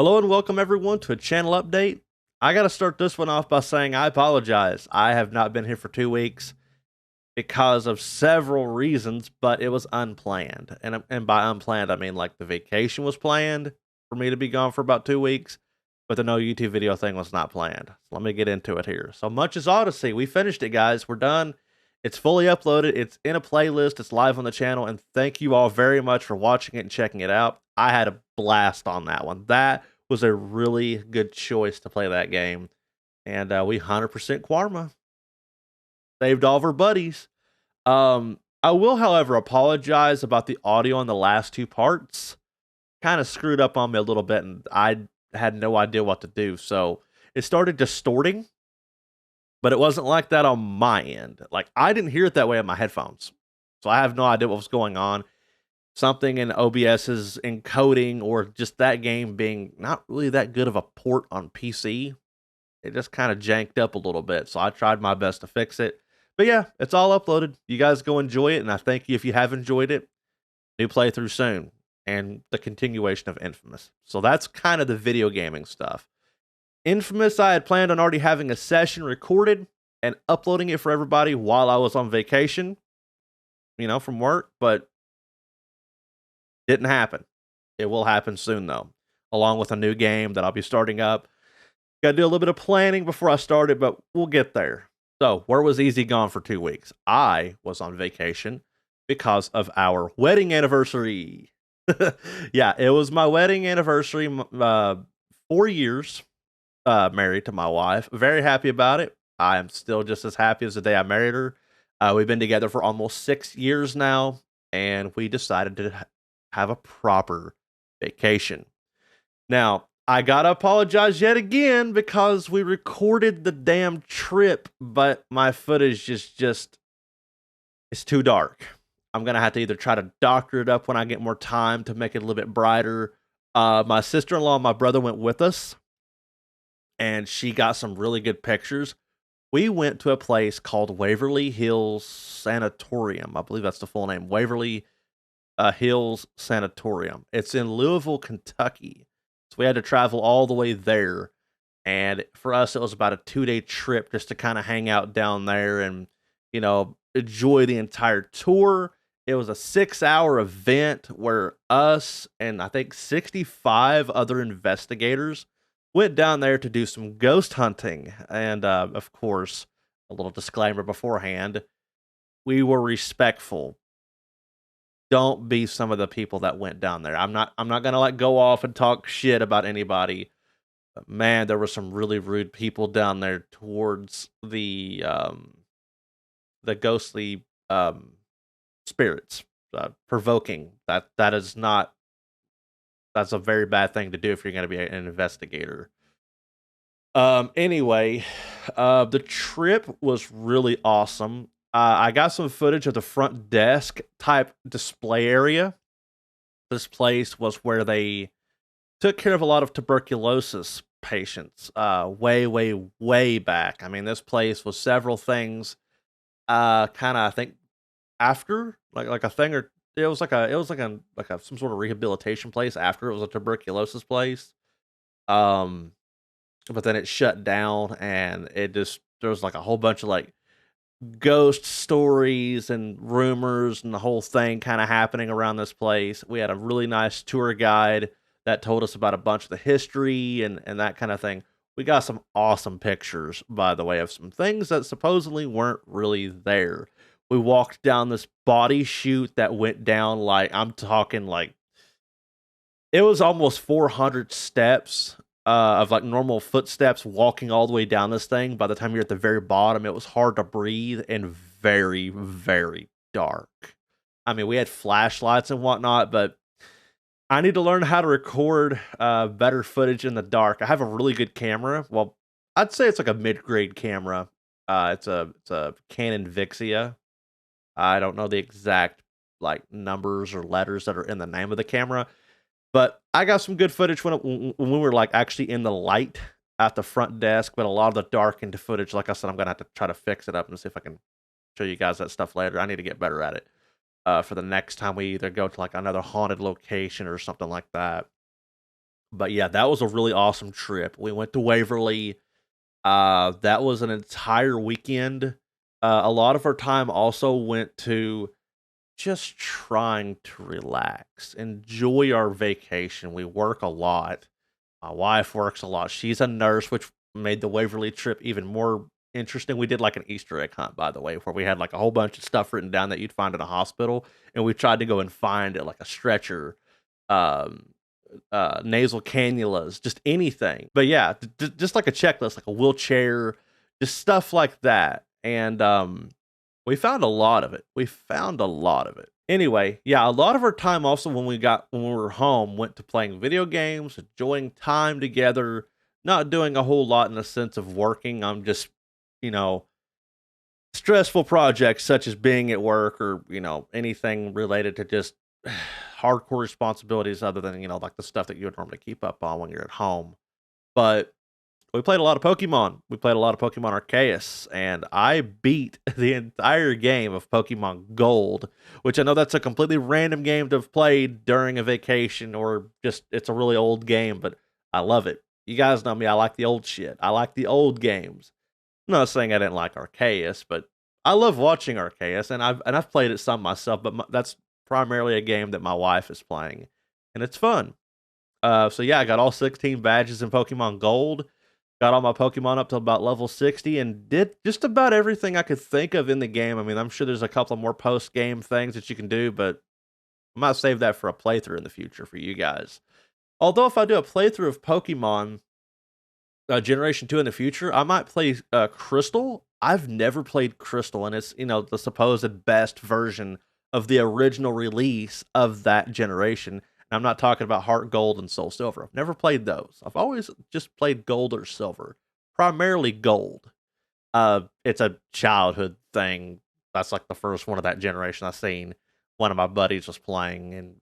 Hello and welcome everyone to a channel update. I got to start this one off by saying I apologize. I have not been here for 2 weeks because of several reasons, but it was unplanned. And by unplanned, I mean like the vacation was planned for me to be gone for about 2 weeks, but the no YouTube video thing was not planned. So let me get into it here. So Munch is Oddysee. We finished it, guys. We're done. It's fully uploaded. It's in a playlist. It's live on the channel. And thank you all very much for watching it and checking it out. I had a blast on that one. That was a really good choice to play that game. And we 100% Quarma. Saved all of our buddies. I will, however, apologize about the audio on the last two parts. Kind of screwed up on me a little bit, and I had no idea what to do. So it started distorting, but it wasn't like that on my end. Like, I didn't hear it that way on my headphones. So I have no idea what was going on. Something in OBS's encoding, or just that game being not really that good of a port on PC. It just kind of janked up a little bit. So I tried my best to fix it. But yeah, it's all uploaded. You guys go enjoy it. And I thank you if you have enjoyed it. New playthrough soon. And the continuation of Infamous. So that's kind of the video gaming stuff. Infamous, I had planned on already having a session recorded and uploading it for everybody while I was on vacation, from work, but didn't happen. It will happen soon, though, along with a new game that I'll be starting up. Got to do a little bit of planning before I start it, but we'll get there. So, where was Easy gone for 2 weeks? I was on vacation because of our wedding anniversary. Yeah, it was my wedding anniversary. 4 years married to my wife. Very happy about it. I am still just as happy as the day I married her. We've been together for almost 6 years now, and we decided to have a proper vacation. Now, I gotta apologize yet again because we recorded the damn trip, but my footage is just, it's too dark. I'm gonna have to either try to doctor it up when I get more time to make it a little bit brighter. My sister-in-law and my brother went with us, and she got some really good pictures. We went to a place called Waverly Hills Sanatorium. I believe that's the full name. Waverly Hills Sanatorium. It's in Louisville, Kentucky. So we had to travel all the way there. And for us, it was about a 2-day trip just to kind of hang out down there and, enjoy the entire tour. It was a 6-hour event where us and I think 65 other investigators went down there to do some ghost hunting. And of course, a little disclaimer beforehand, we were respectful. Don't be some of the people that went down there. I'm not gonna go off and talk shit about anybody. But man, there were some really rude people down there towards the ghostly spirits, provoking. That's a very bad thing to do if you're gonna be an investigator. Anyway, the trip was really awesome. I got some footage of the front desk type display area. This place was where they took care of a lot of tuberculosis patients way, way, way back. I mean, this place was several things kind of, I think, after like a thing, or it was like some sort of rehabilitation place after it was a tuberculosis place. But then it shut down, and there was like a whole bunch of like ghost stories and rumors and the whole thing kind of happening around this place. We had a really nice tour guide that told us about a bunch of the history and that kind of thing. We got some awesome pictures, by the way, of some things that supposedly weren't really there. We walked down this body chute that went down, like, I'm talking like, it was almost 400 steps of like normal footsteps walking all the way down this thing. By the time you're at the very bottom, it was hard to breathe and very, very dark. I mean, we had flashlights and whatnot, but I need to learn how to record better footage in the dark. I have a really good camera. Well, I'd say it's like a mid-grade camera. It's a Canon Vixia. I don't know the exact like numbers or letters that are in the name of the camera, but I got some good footage when we were like actually in the light at the front desk. But a lot of the darkened footage, like I said, I'm gonna have to try to fix it up and see if I can show you guys that stuff later. I need to get better at it for the next time we either go to like another haunted location or something like that. But yeah, that was a really awesome trip. We went to Waverly. That was an entire weekend. A lot of our time also went to just trying to relax, enjoy our vacation. We work a lot. My wife works a lot. She's a nurse, which made the Waverly trip even more interesting. We did like an Easter egg hunt, by the way, where we had like a whole bunch of stuff written down that you'd find in a hospital, and we tried to go and find it, like a stretcher, um, nasal cannulas, just anything. But yeah, just like a checklist, like a wheelchair, just stuff like that. And we found a lot of it. We found a lot of it. Anyway, yeah, a lot of our time also when we were home went to playing video games, enjoying time together, not doing a whole lot in the sense of working. I'm just, you know, stressful projects such as being at work or, anything related to just hardcore responsibilities other than, like the stuff that you would normally keep up on when you're at home. But we played a lot of Pokemon. We played a lot of Pokemon Arceus, and I beat the entire game of Pokemon Gold, which I know that's a completely random game to have played during a vacation or just it's a really old game, but I love it. You guys know me, I like the old shit. I like the old games. I'm not saying I didn't like Arceus, but I love watching Arceus, and I've played it some myself, but that's primarily a game that my wife is playing, and it's fun. So yeah, I got all 16 badges in Pokemon Gold. Got all my Pokemon up to about level 60 and did just about everything I could think of in the game. I mean, I'm sure there's a couple more post-game things that you can do, but I might save that for a playthrough in the future for you guys. Although if I do a playthrough of Pokemon Generation 2 in the future, I might play Crystal. I've never played Crystal, and it's, the supposed best version of the original release of that generation. And I'm not talking about Heart Gold and Soul Silver. I've never played those. I've always just played Gold or Silver, primarily Gold. It's a childhood thing. That's like the first one of that generation I seen. One of my buddies was playing, and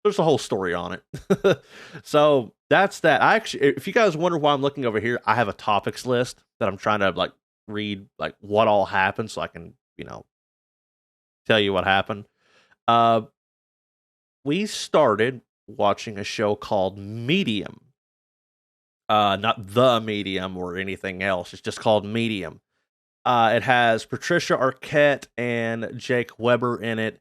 there's a whole story on it. So that's that. I actually, if you guys wonder why I'm looking over here, I have a topics list that I'm trying to like read, like what all happened, so I can, tell you what happened. Uh, we started watching a show called Medium. Not The Medium or anything else. It's just called Medium. It has Patricia Arquette and Jake Weber in it,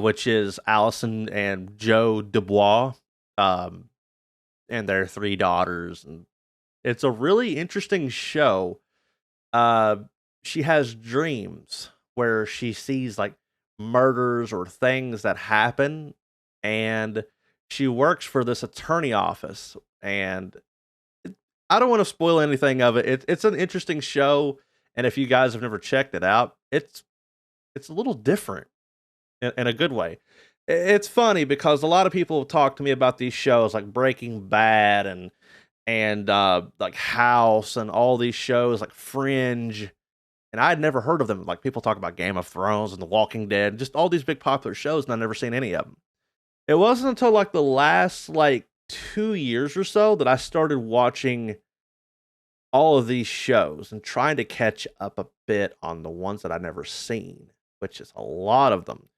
which is Allison and Joe Dubois, and their three daughters. And it's a really interesting show. Uh, she has dreams where she sees like murders or things that happen, and she works for this attorney office. And I don't want to spoil anything of it. It's an interesting show, and if you guys have never checked it out, it's a little different in a good way. It's funny because a lot of people talk to me about these shows like Breaking Bad and like House and all these shows like Fringe, and I had never heard of them. Like people talk about Game of Thrones and The Walking Dead, just all these big popular shows, and I've never seen any of them. It wasn't until like the last like 2 years or so that I started watching all of these shows and trying to catch up a bit on the ones that I've never seen, which is a lot of them.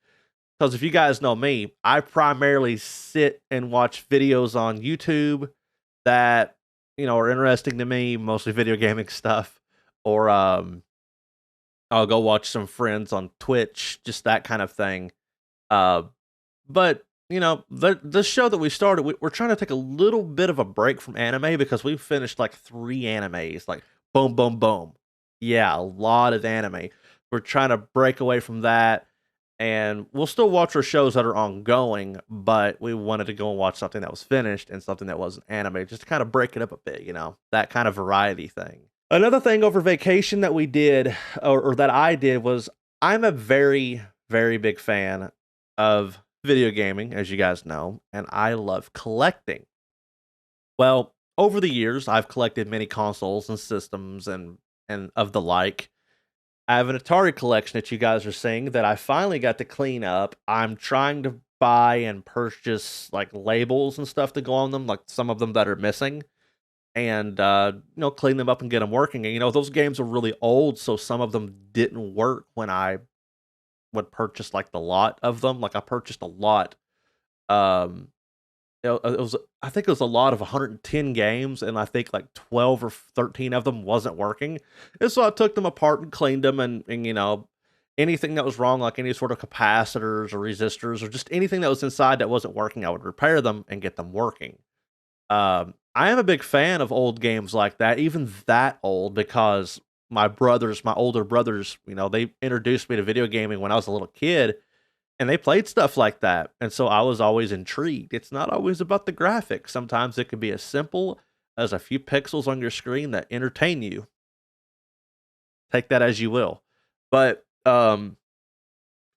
Because if you guys know me, I primarily sit and watch videos on YouTube that, are interesting to me, mostly video gaming stuff. Or I'll go watch some friends on Twitch, just that kind of thing. But the show that we started, we're trying to take a little bit of a break from anime because we've finished like 3 animes, like boom, boom, boom. Yeah, a lot of anime. We're trying to break away from that, and we'll still watch our shows that are ongoing, but we wanted to go and watch something that was finished and something that wasn't anime, just to kind of break it up a bit, that kind of variety thing. Another thing over vacation that we did, or that I did, was I'm a very, very big fan of video gaming, as you guys know, and I love collecting. Well, over the years, I've collected many consoles and systems and of the like. I have an Atari collection that you guys are seeing that I finally got to clean up. I'm trying to buy and purchase like labels and stuff to go on them, like some of them that are missing, and clean them up and get them working. And those games are really old, so some of them didn't work when I would purchase like the lot of them. Like I purchased a lot, um, it was, I think it was a lot of 110 games, and I think like 12 or 13 of them wasn't working. And so I took them apart and cleaned them, and you know, anything that was wrong, like any sort of capacitors or resistors or just anything that was inside that wasn't working, I would repair them and get them working. I am a big fan of old games like that, even that old, because my older brothers, you know, they introduced me to video gaming when I was a little kid, and they played stuff like that. And so I was always intrigued. It's not always about the graphics. Sometimes it can be as simple as a few pixels on your screen that entertain you. Take that as you will. But I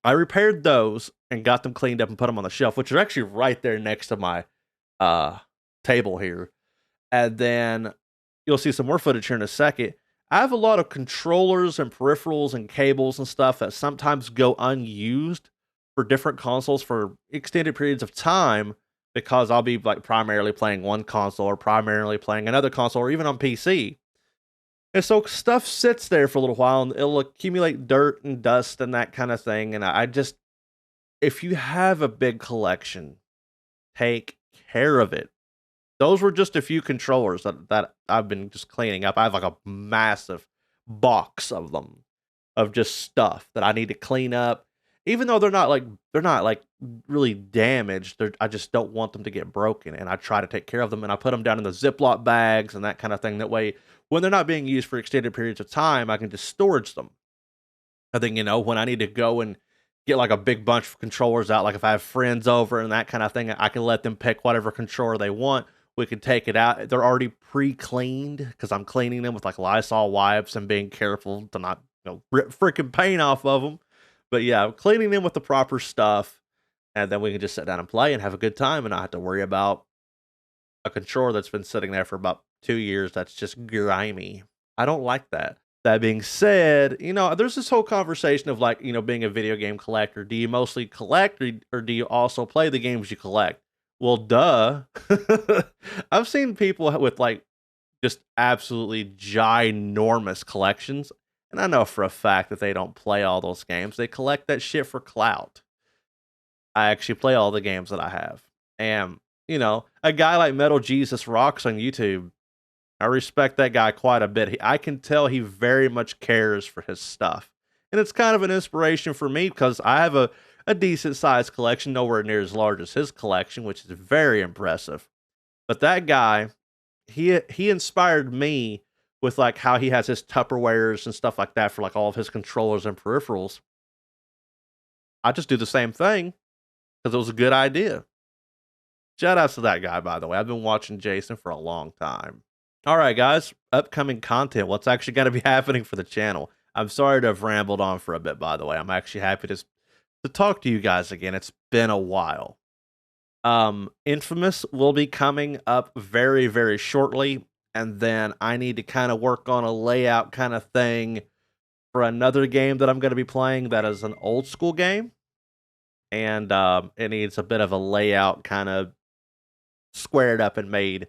repaired those and got them cleaned up and put them on the shelf, which are actually right there next to my table here. And then you'll see some more footage here in a second. I have a lot of controllers and peripherals and cables and stuff that sometimes go unused for different consoles for extended periods of time, because I'll be like primarily playing one console or primarily playing another console or even on PC. And so stuff sits there for a little while and it'll accumulate dirt and dust and that kind of thing. And I just, if you have a big collection, take care of it. Those were just a few controllers that I've been just cleaning up. I have like a massive box of them, of just stuff that I need to clean up. Even though they're not like really damaged, I just don't want them to get broken, and I try to take care of them, and I put them down in the Ziploc bags and that kind of thing. That way, when they're not being used for extended periods of time, I can just storage them. I think, you know, when I need to go and get like a big bunch of controllers out, like if I have friends over and that kind of thing, I can let them pick whatever controller they want. We can take it out. They're already pre-cleaned because I'm cleaning them with like Lysol wipes and being careful to not, you know, rip freaking paint off of them. But yeah, I'm cleaning them with the proper stuff, and then we can just sit down and play and have a good time and not have to worry about a controller that's been sitting there for about 2 years that's just grimy. I don't like that. That being said, you know, there's this whole conversation of like, you know, being a video game collector. Do you mostly collect, or do you also play the games you collect? Well, duh. I've seen people with like just absolutely ginormous collections, and I know for a fact that they don't play all those games. They collect that shit for clout. I actually play all the games that I have. And, you know, a guy like Metal Jesus Rocks on YouTube, I respect that guy quite a bit. I can tell he very much cares for his stuff. And it's kind of an inspiration for me because I have a decent sized collection, nowhere near as large as his collection, which is very impressive. But that guy, he inspired me with like how he has his Tupperwares and stuff like that for like all of his controllers and peripherals. I just do the same thing because it was a good idea. Shout outs to that guy, by the way. I've been watching Jason for a long time. All right, guys, upcoming content. What's actually going to be happening for the channel? I'm sorry to have rambled on for a bit, by the way. I'm actually happy to talk to you guys again. It's been a while. Infamous will be coming up very, very shortly. And then I need to kind of work on a layout kind of thing for another game that I'm going to be playing that is an old school game. And it needs a bit of a layout kind of squared up and made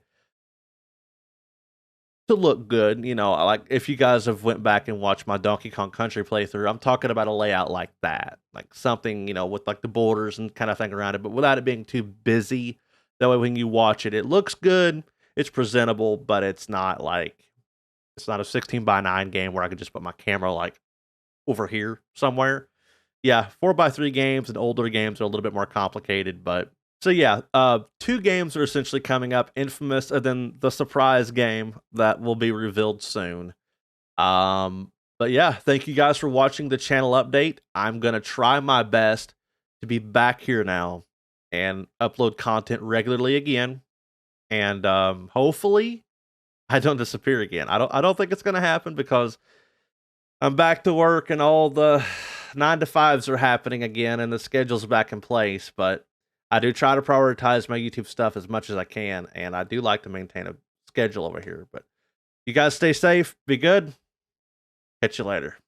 to look good. You know, like if you guys have went back and watched my Donkey Kong Country playthrough, I'm talking about a layout like that. Like something, you know, with like the borders and kind of thing around it, but without it being too busy. That way when you watch it, it looks good. It's presentable, but it's not a 16:9 game where I could just put my camera like over here somewhere. Yeah, 4:3 games and older games are a little bit more complicated, but so yeah, 2 games are essentially coming up, Infamous and then the surprise game that will be revealed soon. But yeah, thank you guys for watching the channel update. I'm going to try my best to be back here now and upload content regularly again. And hopefully I don't disappear again. I don't think it's going to happen because I'm back to work and all the 9-to-5s are happening again and the schedule's back in place, but I do try to prioritize my YouTube stuff as much as I can, and I do like to maintain a schedule over here. But you guys stay safe, be good. Catch you later.